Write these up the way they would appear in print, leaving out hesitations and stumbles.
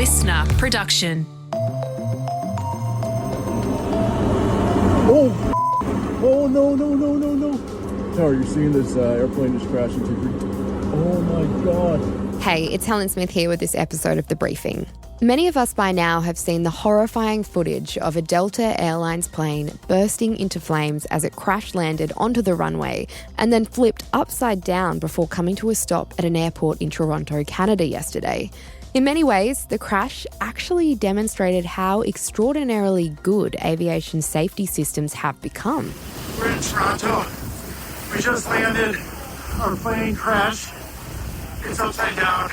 listener production. Oh, no. Sahra, you're seeing this airplane just crash into Oh, my God. Hey, it's Helen Smith here with this episode of The Briefing. Many of us by now have seen the horrifying footage of a Delta Airlines plane bursting into flames as it crash-landed onto the runway and then flipped upside down before coming to a stop at an airport in Toronto, Canada yesterday. In many ways, the crash actually demonstrated how extraordinarily good aviation safety systems have become. We're in Toronto. We just landed. Our plane crashed. It's upside down.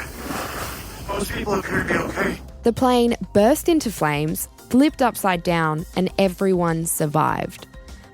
Most people appear to be okay. The plane burst into flames, flipped upside down, and everyone survived.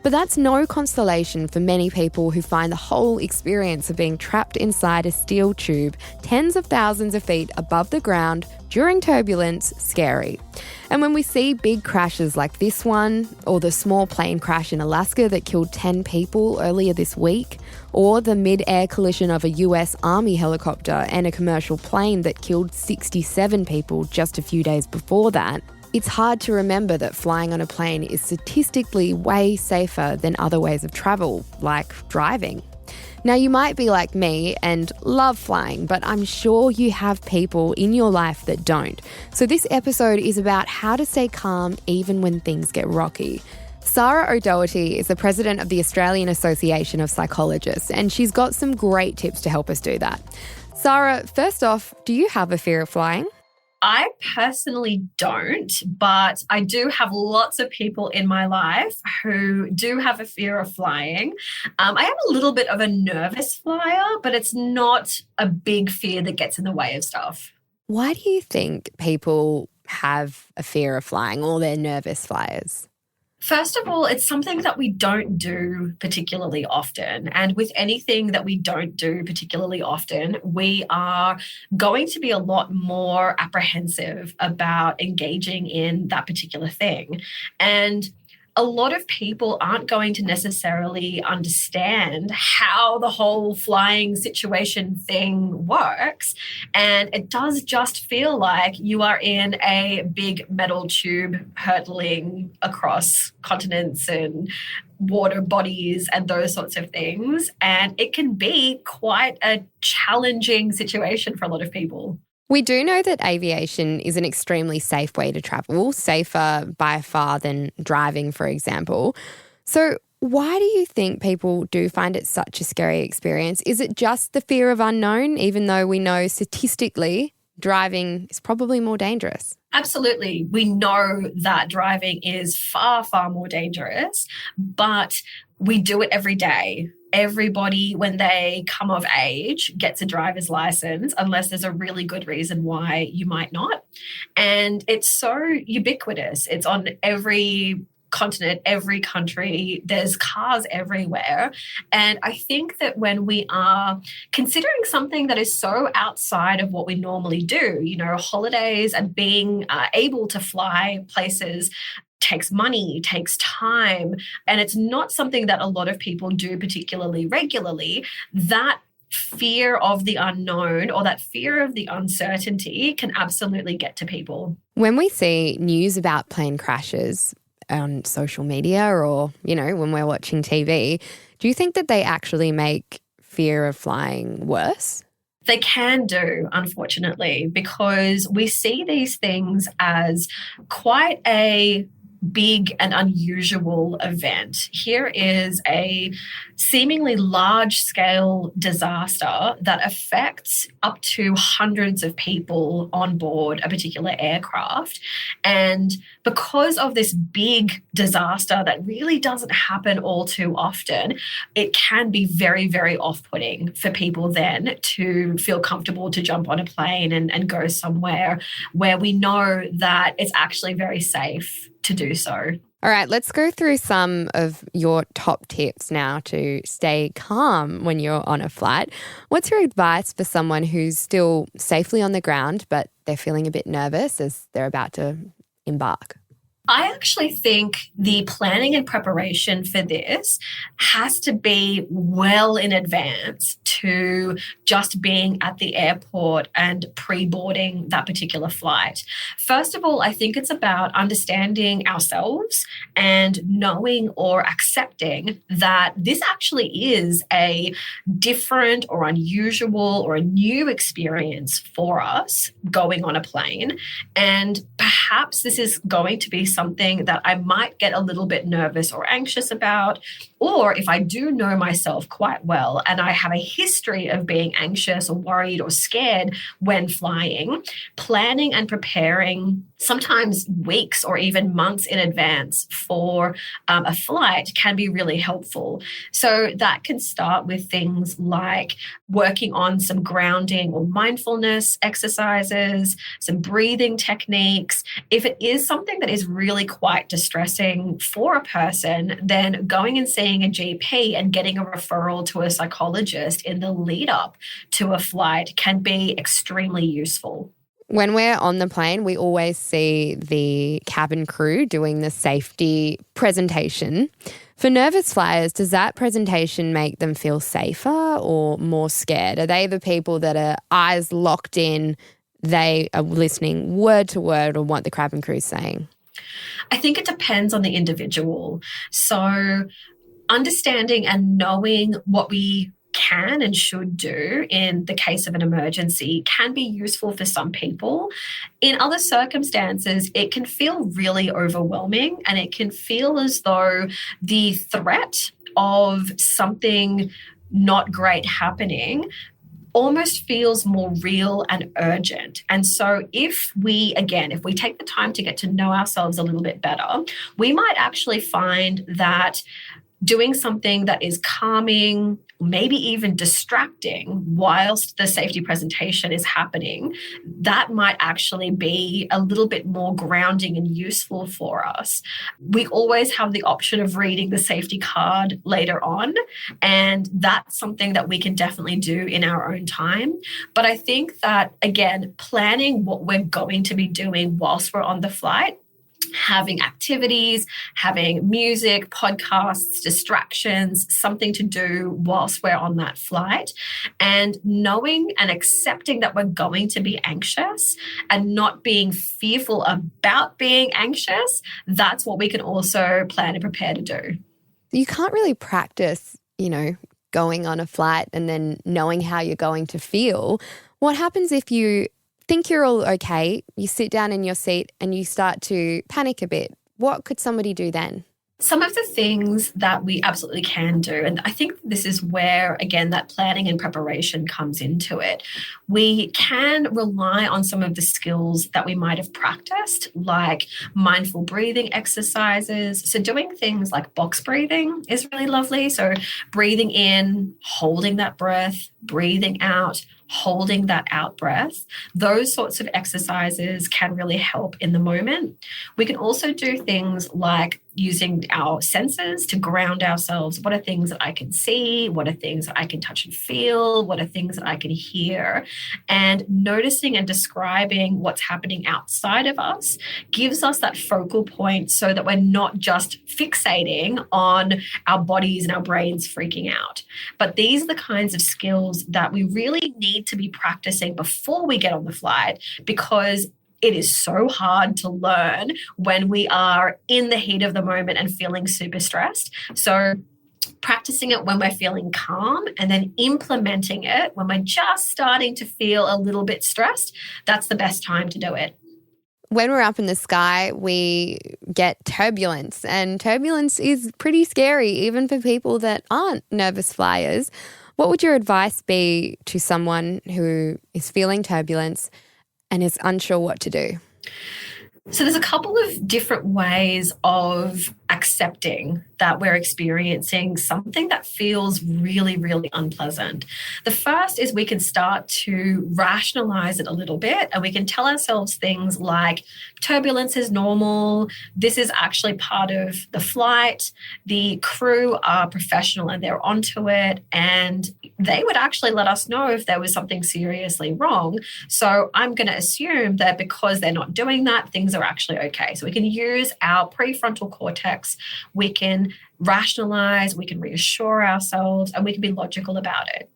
But that's no consolation for many people who find the whole experience of being trapped inside a steel tube tens of thousands of feet above the ground during turbulence scary. And when we see big crashes like this one, or the small plane crash in Alaska that killed 10 people earlier this week, or the mid-air collision of a US Army helicopter and a commercial plane that killed 67 people just a few days before that, it's hard to remember that flying on a plane is statistically way safer than other ways of travel, like driving. Now, you might be like me and love flying, but I'm sure you have people in your life that don't. So this episode is about how to stay calm even when things get rocky. Sahra O'Doherty is the president of the Australian Association of Psychologists, and she's got some great tips to help us do that. Sahra, first off, do you have a fear of flying? I personally don't, but I do have lots of people in my life who do have a fear of flying. I am a little bit of a nervous flyer, but it's not a big fear that gets in the way of stuff. Why do you think people have a fear of flying, or they're nervous flyers? First of all, it's something that we don't do particularly often. And with anything that we don't do particularly often, we are going to be a lot more apprehensive about engaging in that particular thing. And a lot of people aren't going to necessarily understand how the whole flying situation thing works. And it does just feel like you are in a big metal tube hurtling across continents and water bodies and those sorts of things. And it can be quite a challenging situation for a lot of people. We do know that aviation is an extremely safe way to travel, safer by far than driving, for example. So why do you think people do find it such a scary experience? Is it just the fear of unknown, even though we know statistically driving is probably more dangerous? Absolutely. We know that driving is far, far more dangerous, but we do it every day. Everybody, when they come of age, gets a driver's license unless there's a really good reason why you might not. And it's so ubiquitous. It's on every continent, every country. There's cars everywhere. And I think that when we are considering something that is so outside of what we normally do, holidays and being able to fly places takes money, takes time, and it's not something that a lot of people do particularly regularly, that fear of the unknown or that fear of the uncertainty can absolutely get to people. When we see news about plane crashes on social media or, when we're watching TV, do you think that they actually make fear of flying worse? They can do, unfortunately, because we see these things as quite a big and unusual event. Here is a seemingly large-scale disaster that affects up to hundreds of people on board a particular aircraft. And because of this big disaster that really doesn't happen all too often, it can be very, very off-putting for people then to feel comfortable to jump on a plane and go somewhere where we know that it's actually very safe to do so. All right, let's go through some of your top tips now to stay calm when you're on a flight. What's your advice for someone who's still safely on the ground, but they're feeling a bit nervous as they're about to embark? I actually think the planning and preparation for this has to be well in advance to just being at the airport and pre-boarding that particular flight. First of all, I think it's about understanding ourselves and knowing or accepting that this actually is a different or unusual or a new experience for us going on a plane. And perhaps this is going to be something that I might get a little bit nervous or anxious about. Or if I do know myself quite well and I have a history of being anxious or worried or scared when flying, planning and preparing sometimes weeks or even months in advance for a flight can be really helpful. So that can start with things like working on some grounding or mindfulness exercises, some breathing techniques. If it is something that is really quite distressing for a person, then going and seeing a GP and getting a referral to a psychologist in the lead up to a flight can be extremely useful. When we're on the plane, we always see the cabin crew doing the safety presentation. For nervous flyers, does that presentation make them feel safer or more scared? Are they the people that are eyes locked in, they are listening word to word on what the cabin crew is saying? I think it depends on the individual. So understanding and knowing what we can and should do in the case of an emergency can be useful for some people. In other circumstances, it can feel really overwhelming and it can feel as though the threat of something not great happening almost feels more real and urgent. And so if we take the time to get to know ourselves a little bit better, we might actually find that doing something that is calming, maybe even distracting whilst the safety presentation is happening, that might actually be a little bit more grounding and useful for us. We always have the option of reading the safety card later on, and that's something that we can definitely do in our own time. But I think that, again, planning what we're going to be doing whilst we're on the flight, having activities, having music, podcasts, distractions, something to do whilst we're on that flight, and knowing and accepting that we're going to be anxious and not being fearful about being anxious, that's what we can also plan and prepare to do. You can't really practice, going on a flight and then knowing how you're going to feel. What happens if you think you're all okay, you sit down in your seat and you start to panic a bit? What could somebody do then? Some of the things that we absolutely can do, and I think this is where, again, that planning and preparation comes into it. We can rely on some of the skills that we might have practiced, like mindful breathing exercises. So doing things like box breathing is really lovely. So breathing in, holding that breath, breathing out, holding that out breath. Those sorts of exercises can really help in the moment. We can also do things like using our senses to ground ourselves. What are things that I can see? What are things that I can touch and feel? What are things that I can hear? And noticing and describing what's happening outside of us gives us that focal point so that we're not just fixating on our bodies and our brains freaking out. But these are the kinds of skills that we really need to be practicing before we get on the flight, because it is so hard to learn when we are in the heat of the moment and feeling super stressed. So practicing it when we're feeling calm and then implementing it when we're just starting to feel a little bit stressed, that's the best time to do it. When we're up in the sky, we get turbulence, and turbulence is pretty scary, even for people that aren't nervous flyers. What would your advice be to someone who is feeling turbulence and is unsure what to do? So there's a couple of different ways of accepting that we're experiencing something that feels really, really unpleasant. The first is we can start to rationalize it a little bit, and we can tell ourselves things like turbulence is normal. This is actually part of the flight. The crew are professional and they're onto it, and they would actually let us know if there was something seriously wrong. So I'm going to assume that because they're not doing that, things things are actually okay. So we can use our prefrontal cortex, we can rationalize, we can reassure ourselves, and we can be logical about it.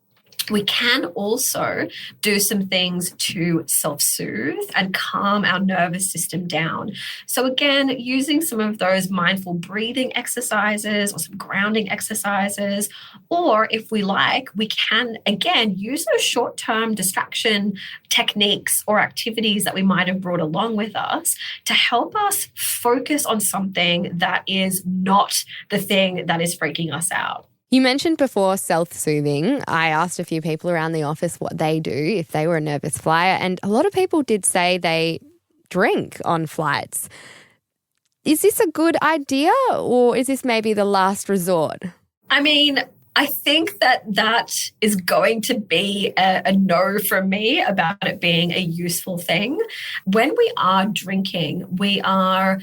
We can also do some things to self-soothe and calm our nervous system down. So again, using some of those mindful breathing exercises or some grounding exercises, or if we like, we can again use those short-term distraction techniques or activities that we might have brought along with us to help us focus on something that is not the thing that is freaking us out. You mentioned before self-soothing. I asked a few people around the office what they do if they were a nervous flyer, and a lot of people did say they drink on flights. Is this a good idea, or is this maybe the last resort? I mean, I think that is going to be a no from me about it being a useful thing. When we are drinking, we are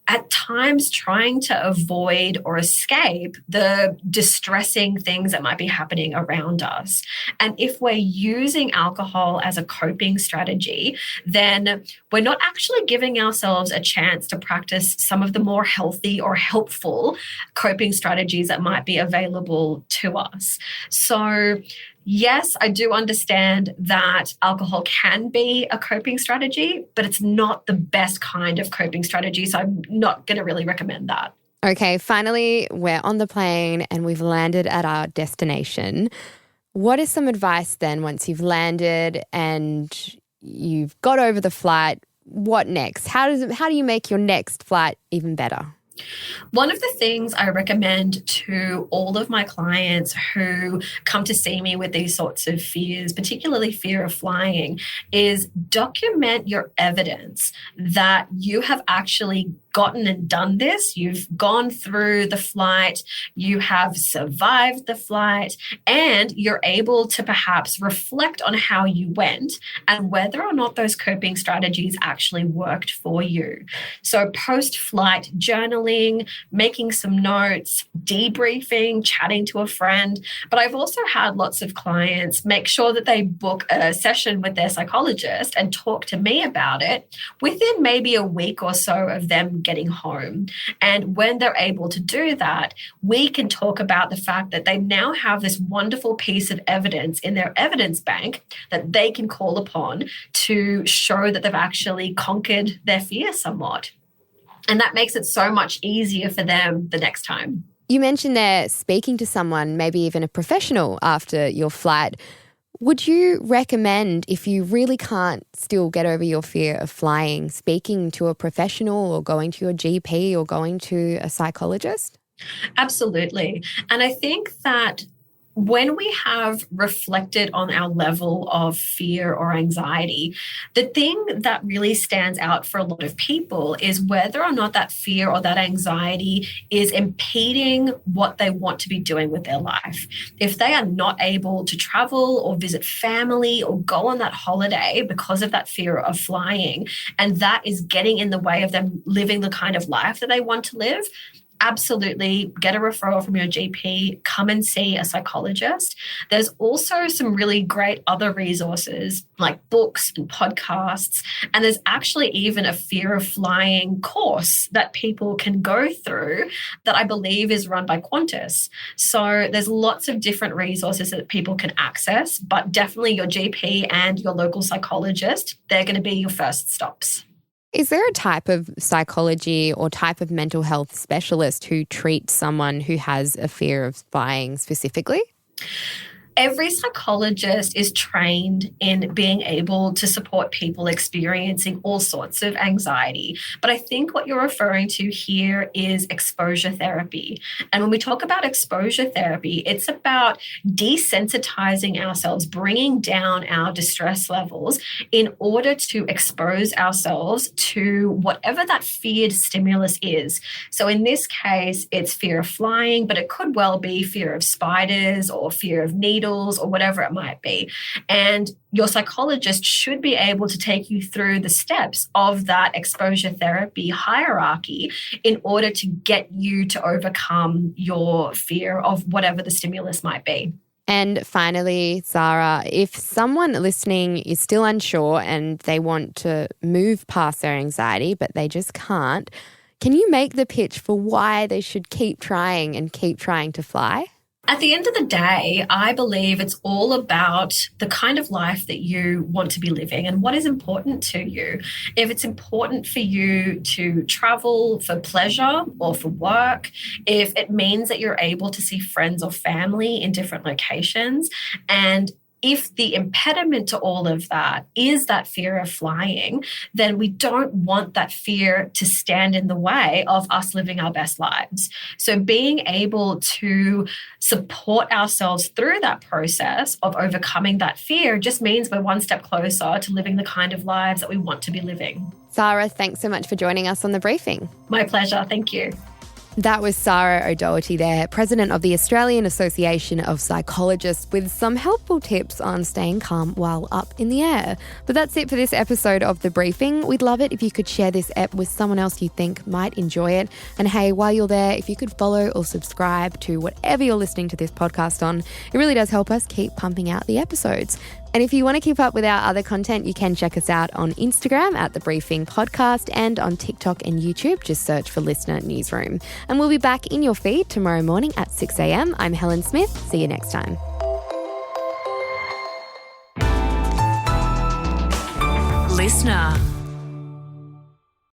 at times trying to avoid or escape the distressing things that might be happening around us. And if we're using alcohol as a coping strategy, then we're not actually giving ourselves a chance to practice some of the more healthy or helpful coping strategies that might be available to us. So yes, I do understand that alcohol can be a coping strategy, but it's not the best kind of coping strategy. So I'm not going to really recommend that. Okay, finally, we're on the plane and we've landed at our destination. What is some advice then once you've landed and you've got over the flight? What next? How do you make your next flight even better? One of the things I recommend to all of my clients who come to see me with these sorts of fears, particularly fear of flying, is document your evidence that you have actually gotten and done this. You've gone through the flight, you have survived the flight, and you're able to perhaps reflect on how you went and whether or not those coping strategies actually worked for you. So post-flight journaling, making some notes, debriefing, chatting to a friend. But I've also had lots of clients make sure that they book a session with their psychologist and talk to me about it within maybe a week or so of them getting home. And when they're able to do that, we can talk about the fact that they now have this wonderful piece of evidence in their evidence bank that they can call upon to show that they've actually conquered their fear somewhat. And that makes it so much easier for them the next time. You mentioned there speaking to someone, maybe even a professional after your flight. Would you recommend, if you really can't still get over your fear of flying, speaking to a professional or going to your GP or going to a psychologist? Absolutely. And I think that when we have reflected on our level of fear or anxiety, the thing that really stands out for a lot of people is whether or not that fear or that anxiety is impeding what they want to be doing with their life. If they are not able to travel or visit family or go on that holiday because of that fear of flying, and that is getting in the way of them living the kind of life that they want to live, absolutely get a referral from your GP, come and see a psychologist. There's also some really great other resources like books and podcasts. And there's actually even a fear of flying course that people can go through that I believe is run by Qantas. So there's lots of different resources that people can access, but definitely your GP and your local psychologist, they're going to be your first stops. Is there a type of psychology or type of mental health specialist who treats someone who has a fear of flying specifically? Every psychologist is trained in being able to support people experiencing all sorts of anxiety. But I think what you're referring to here is exposure therapy. And when we talk about exposure therapy, it's about desensitizing ourselves, bringing down our distress levels in order to expose ourselves to whatever that feared stimulus is. So in this case, it's fear of flying, but it could well be fear of spiders or fear of needles or whatever it might be. And your psychologist should be able to take you through the steps of that exposure therapy hierarchy in order to get you to overcome your fear of whatever the stimulus might be. And finally, Sahra, if someone listening is still unsure and they want to move past their anxiety, but they just can't, can you make the pitch for why they should keep trying and keep trying to fly? At the end of the day, I believe it's all about the kind of life that you want to be living and what is important to you. If it's important for you to travel for pleasure or for work, if it means that you're able to see friends or family in different locations, and if the impediment to all of that is that fear of flying, then we don't want that fear to stand in the way of us living our best lives. So being able to support ourselves through that process of overcoming that fear just means we're one step closer to living the kind of lives that we want to be living. Sahra, thanks so much for joining us on The Briefing. My pleasure. Thank you. That was Sahra O'Doherty there, President of the Australian Association of Psychologists, with some helpful tips on staying calm while up in the air. But that's it for this episode of The Briefing. We'd love it if you could share this ep with someone else you think might enjoy it. And hey, while you're there, if you could follow or subscribe to whatever you're listening to this podcast on, it really does help us keep pumping out the episodes. And if you want to keep up with our other content, you can check us out on Instagram at The Briefing Podcast and on TikTok and YouTube. Just search for Listener Newsroom. And we'll be back in your feed tomorrow morning at 6 a.m. I'm Helen Smith. See you next time. Listener.